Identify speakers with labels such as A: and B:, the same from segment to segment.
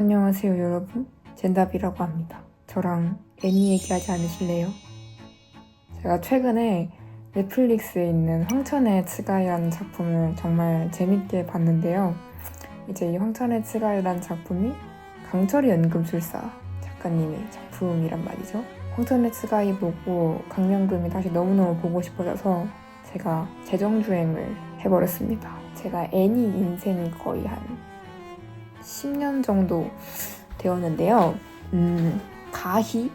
A: 안녕하세요 여러분, 젠답이라고 합니다. 저랑 애니 얘기하지 않으실래요? 제가 최근에 넷플릭스에 있는 황천의 츠가이라는 작품을 정말 재밌게 봤는데요. 이제 이 황천의 츠가이라는 작품이 강철의 연금술사 작가님의 작품이란 말이죠. 황천의 츠가이 보고 강연금이 다시 너무너무 보고 싶어져서 제가 재정주행을 해버렸습니다. 제가 애니 인생이 거의 한 10년 정도 되었는데요. 가히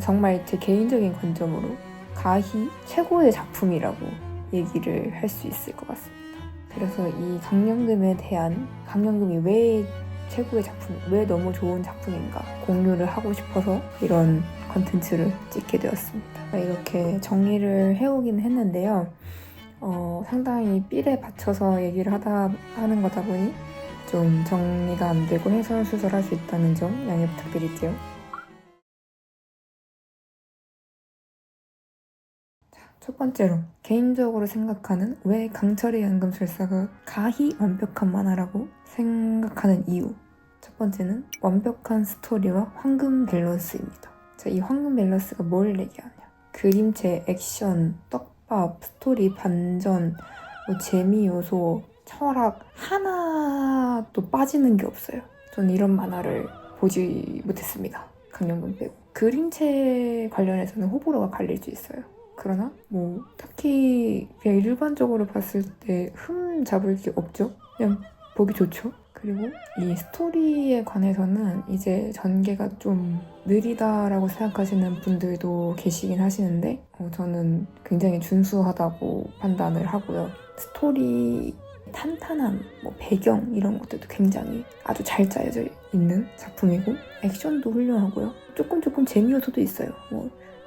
A: 정말 제 개인적인 관점으로 가히 최고의 작품이라고 얘기를 할 수 있을 것 같습니다. 그래서 이 강연금에 대한 강연금이 왜 최고의 작품, 왜 너무 좋은 작품인가 공유를 하고 싶어서 이런 컨텐츠를 찍게 되었습니다. 이렇게 정리를 해오긴 했는데요. 상당히 삘에 받쳐서 얘기를 하는 거다 보니 좀 정리가 안 되고 해설수설할 수 있다는 점 양해 부탁드릴게요. 첫 번째로 개인적으로 생각하는 왜 강철의 연금술사가 가히 완벽한 만화라고 생각하는 이유. 첫 번째는 완벽한 스토리와 황금 밸런스입니다. 자, 이 황금 밸런스가 뭘 얘기하냐. 그림체, 액션, 떡밥, 스토리 반전, 재미 요소, 철학 하나도 빠지는 게 없어요. 저는 이런 만화를 보지 못했습니다. 강연금 빼고. 그림체 관련해서는 호불호가 갈릴 수 있어요. 그러나 딱히 그냥 일반적으로 봤을 때 잡을 게 없죠. 그냥 보기 좋죠. 그리고 이 스토리에 관해서는 이제 전개가 좀 느리다라고 생각하시는 분들도 계시긴 하시는데 저는 굉장히 준수하다고 판단을 하고요. 스토리 탄탄한 배경 이런 것들도 굉장히 아주 잘 짜여져 있는 작품이고 액션도 훌륭하고요. 조금 재미 요소도 있어요.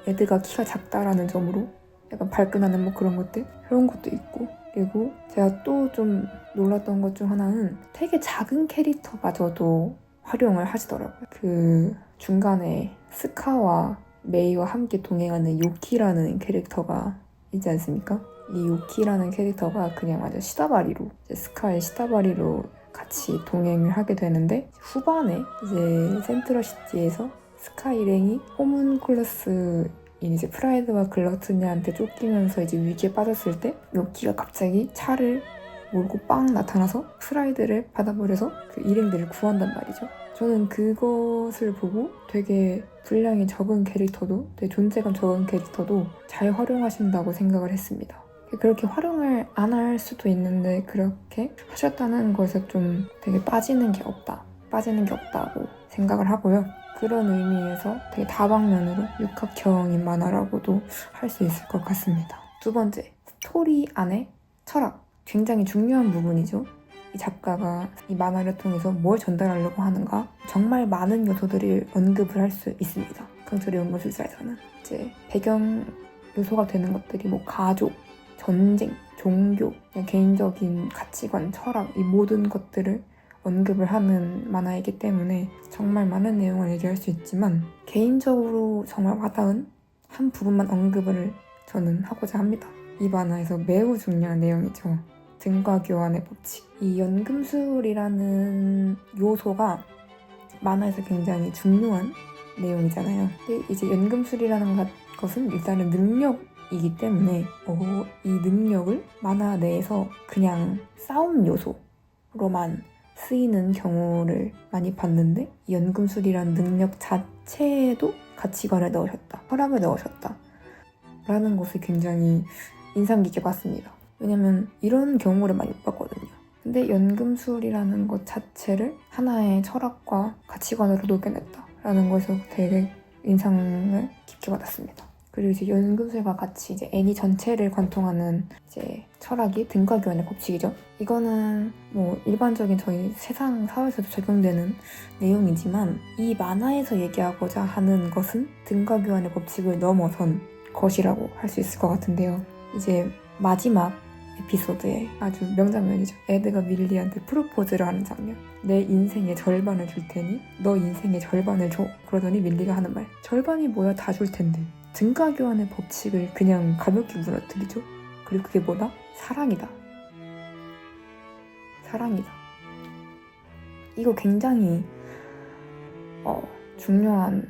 A: 에드가 키가 작다라는 점으로 약간 발끈하는 그런 것도 있고. 그리고 제가 또 좀 놀랐던 것 중 하나는 되게 작은 캐릭터마저도 활용을 하시더라고요. 그 중간에 스카와 메이와 함께 동행하는 요키라는 캐릭터가 있지 않습니까? 이 요키라는 캐릭터가 그냥 아주 시다바리로 스카의 시다바리로 같이 동행을 하게 되는데 후반에 이제 센트럴시티에서 스카 일행이 호문클러스인 이제 프라이드와 글러트니한테 쫓기면서 이제 위기에 빠졌을 때 요키가 갑자기 차를 몰고 빵 나타나서 프라이드를 받아버려서 그 일행들을 구한단 말이죠. 저는 그것을 보고 되게 분량이 적은 캐릭터도 되게 존재감 적은 캐릭터도 잘 활용하신다고 생각을 했습니다. 그렇게 활용을 안 할 수도 있는데 그렇게 하셨다는 것에서 좀 되게 빠지는 게 없다고 생각을 하고요. 그런 의미에서 되게 다방면으로 육각형인 만화라고도 할 수 있을 것 같습니다. 두 번째, 스토리 안에 철학. 굉장히 중요한 부분이죠. 이 작가가 이 만화를 통해서 뭘 전달하려고 하는가 정말 많은 요소들을 언급을 할 수 있습니다. 강철의 연금술사에서는 이제 배경 요소가 되는 것들이 가족, 전쟁, 종교, 개인적인 가치관, 철학 이 모든 것들을 언급을 하는 만화이기 때문에 정말 많은 내용을 얘기할 수 있지만 개인적으로 정말 와닿은 한 부분만 언급을 저는 하고자 합니다. 이 만화에서 매우 중요한 내용이죠. 등과 교환의 법칙. 이 연금술이라는 요소가 만화에서 굉장히 중요한 내용이잖아요. 근데 이제 연금술이라는 것은 일단은 능력이기 때문에 이 능력을 만화 내에서 그냥 싸움 요소로만 쓰이는 경우를 많이 봤는데 이 연금술이라는 능력 자체에도 가치관을 넣으셨다. 철학을 넣으셨다. 라는 것을 굉장히 인상 깊게 봤습니다. 왜냐면 이런 경우를 많이 못 봤거든요. 근데 연금술이라는 것 자체를 하나의 철학과 가치관으로 녹여냈다라는 것에서 되게 인상을 깊게 받았습니다. 그리고 이제 연금술과 같이 이제 애니 전체를 관통하는 이제 철학이 등가 교환의 법칙이죠. 이거는 일반적인 저희 세상 사회에서도 적용되는 내용이지만 이 만화에서 얘기하고자 하는 것은 등가 교환의 법칙을 넘어선 것이라고 할 수 있을 것 같은데요. 이제 마지막 에피소드에 아주 명장면이죠. 에드가 밀리한테 프로포즈를 하는 장면. 내 인생의 절반을 줄 테니 너 인생의 절반을 줘. 그러더니 밀리가 하는 말. 절반이 뭐야, 다 줄 텐데. 등가 교환의 법칙을 그냥 가볍게 무너뜨리죠. 그리고 그게 뭐다? 사랑이다. 이거 굉장히 중요한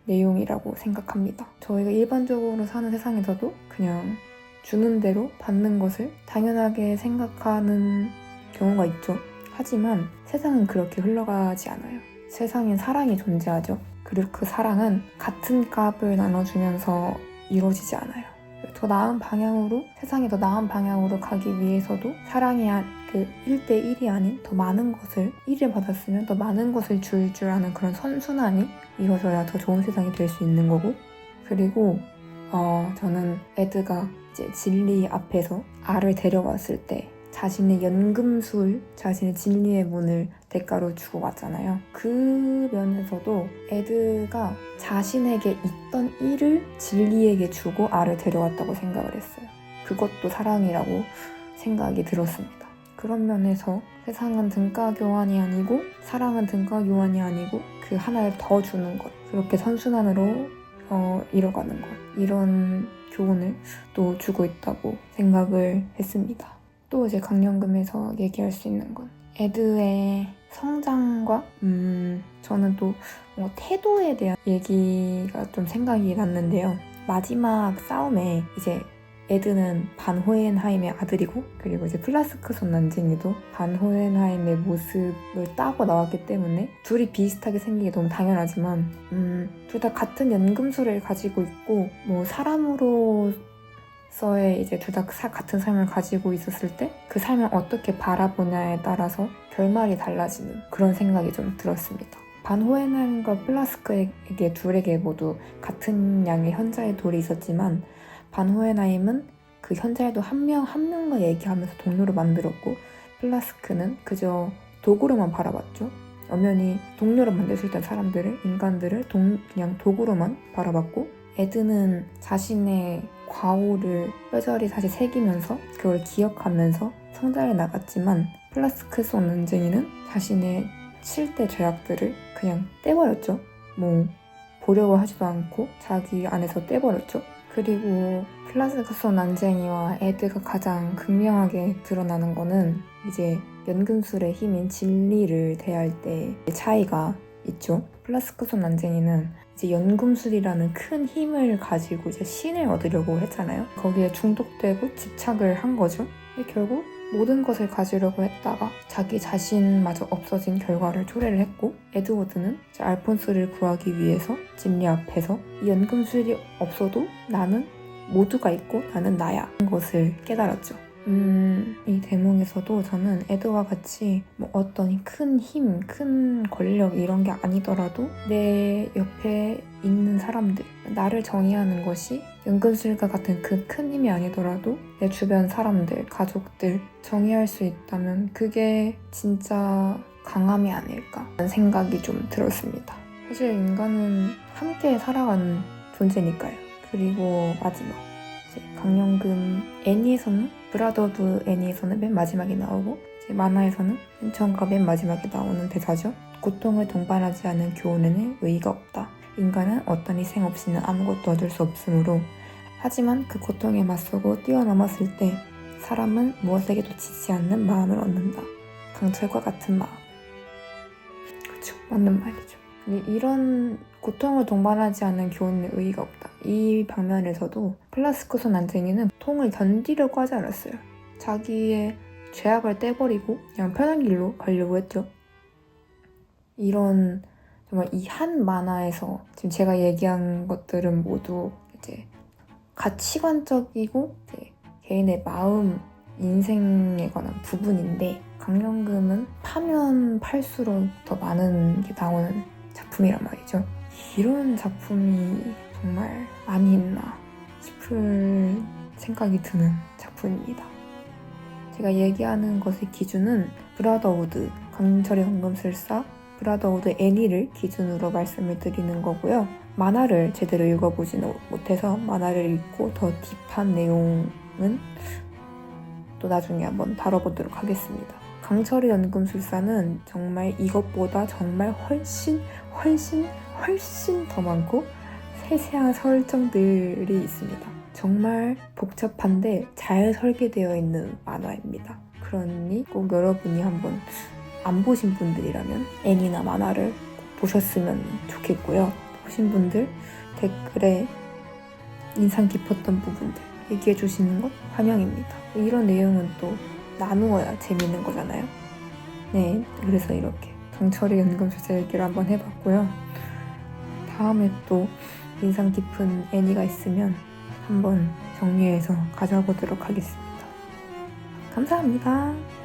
A: 내용이라고 생각합니다. 저희가 일반적으로 사는 세상에서도 그냥 주는 대로 받는 것을 당연하게 생각하는 경우가 있죠. 하지만 세상은 그렇게 흘러가지 않아요. 세상엔 사랑이 존재하죠. 그리고 그 사랑은 같은 값을 나눠주면서 이루어지지 않아요. 더 나은 방향으로, 세상이 더 나은 방향으로 가기 위해서도 사랑이 그 1대1이 아닌 더 많은 것을, 1을 받았으면 더 많은 것을 줄 아는 그런 선순환이 이루어져야 더 좋은 세상이 될 수 있는 거고. 그리고 저는 에드가 이제 진리 앞에서 알을 데려왔을 때 자신의 연금술, 자신의 진리의 문을 대가로 주고 갔잖아요. 그 면에서도 에드가 자신에게 있던 일을 진리에게 주고 알을 데려왔다고 생각을 했어요. 그것도 사랑이라고 생각이 들었습니다. 그런 면에서 세상은 등가 교환이 아니고 사랑은 등가 교환이 아니고 그 하나를 더 주는 것, 그렇게 선순환으로 이뤄가는 것, 이런 교훈을 또 주고 있다고 생각을 했습니다. 또 이제 강연금에서 얘기할 수 있는 건 에드의 성장과 저는 또 태도에 대한 얘기가 좀 생각이 났는데요. 마지막 싸움에 이제 에드는 반 호헨하임의 아들이고, 그리고 이제 플라스크손 난쟁이도 반 호헨하임의 모습을 따고 나왔기 때문에 둘이 비슷하게 생기기 너무 당연하지만 둘 다 같은 연금술을 가지고 있고, 뭐 사람으로서의 이제 둘 다 같은 삶을 가지고 있었을 때 그 삶을 어떻게 바라보냐에 따라서 결말이 달라지는 그런 생각이 좀 들었습니다. 반 호헨하임과 플라스크에게 둘에게 모두 같은 양의 현자의 돌이 있었지만 반 호헨하임은 그 현자의 돌 한 명과 얘기하면서 동료로 만들었고, 플라스크는 그저 도구로만 바라봤죠. 엄연히 동료로 만들 수 있던 사람들을, 인간들을 그냥 도구로만 바라봤고, 에드는 자신의 과오를 뼈저리 다시 새기면서 그걸 기억하면서 성장해 나갔지만, 플라스크손 난쟁이는 자신의 7대 죄악들을 그냥 떼버렸죠. 뭐 보려고 하지도 않고 자기 안에서 떼버렸죠. 그리고 플라스크손 난쟁이와 에드가 가장 극명하게 드러나는 거는 이제 연금술의 힘인 진리를 대할 때의 차이가 있죠. 플라스크손 난쟁이는 이제 연금술이라는 큰 힘을 가지고 이제 신을 얻으려고 했잖아요. 거기에 중독되고 집착을 한 거죠. 결국 모든 것을 가지려고 했다가 자기 자신마저 없어진 결과를 초래를 했고, 에드워드는 알폰소를 구하기 위해서 진리 앞에서 이 연금술이 없어도 나는 모두가 있고 나는 나야 하는 것을 깨달았죠. 이 대목에서도 저는 에드와 같이 뭐 어떤 큰 힘, 큰 권력 이런 게 아니더라도 내 옆에 있는 사람들, 나를 정의하는 것이 연금술과 같은 그 큰 힘이 아니더라도 내 주변 사람들, 가족들 정의할 수 있다면 그게 진짜 강함이 아닐까 하는 생각이 좀 들었습니다. 사실 인간은 함께 살아가는 존재니까요. 그리고 마지막 이제 강연금 애니에서는 브라더 오브 애니에서는 맨 마지막에 나오고, 이제 만화에서는 맨 처음과 맨 마지막에 나오는 대사죠. 고통을 동반하지 않은 교훈에는 의의가 없다. 인간은 어떤 희생 없이는 아무것도 얻을 수 없으므로, 하지만 그 고통에 맞서고 뛰어넘었을 때 사람은 무엇에게도 지지 않는 마음을 얻는다. 강철과 같은 마음. 그렇죠. 맞는 말이죠. 이런 고통을 동반하지 않는 교훈에 의의가 없다. 이 방면에서도 플라스크손 난쟁이는 고통을 견디려고 하지 않았어요. 자기의 죄악을 떼버리고 그냥 편한 길로 가려고 했죠. 이런 정말 이 한 만화에서 지금 제가 얘기한 것들은 모두 이제 가치관적이고 이제 개인의 마음, 인생에 관한 부분인데, 강연금은 파면 팔수록 더 많은 게 나오는 작품이란 말이죠. 이런 작품이 정말 많이 있나 싶을 생각이 드는 작품입니다. 제가 얘기하는 것의 기준은 브라더우드, 강철의 연금술사, 브라더우드 애니를 기준으로 말씀을 드리는 거고요. 만화를 제대로 읽어보지는 못해서 만화를 읽고 더 딥한 내용은 또 나중에 한번 다뤄보도록 하겠습니다. 강철의 연금술사는 정말 이것보다 정말 훨씬 더 많고 세세한 설정들이 있습니다. 정말 복잡한데 잘 설계되어 있는 만화입니다. 그러니 꼭 여러분이 한번 안 보신 분들이라면 애니나 만화를 꼭 보셨으면 좋겠고요. 보신 분들 댓글에 인상 깊었던 부분들 얘기해 주시는 것 환영입니다. 이런 내용은 또 나누어야 재밌는 거잖아요. 네, 그래서 이렇게 강철의 연금술사 얘기를 한번 해봤고요. 다음에 또 인상 깊은 애니가 있으면 한번 정리해서 가져보도록 하겠습니다. 감사합니다.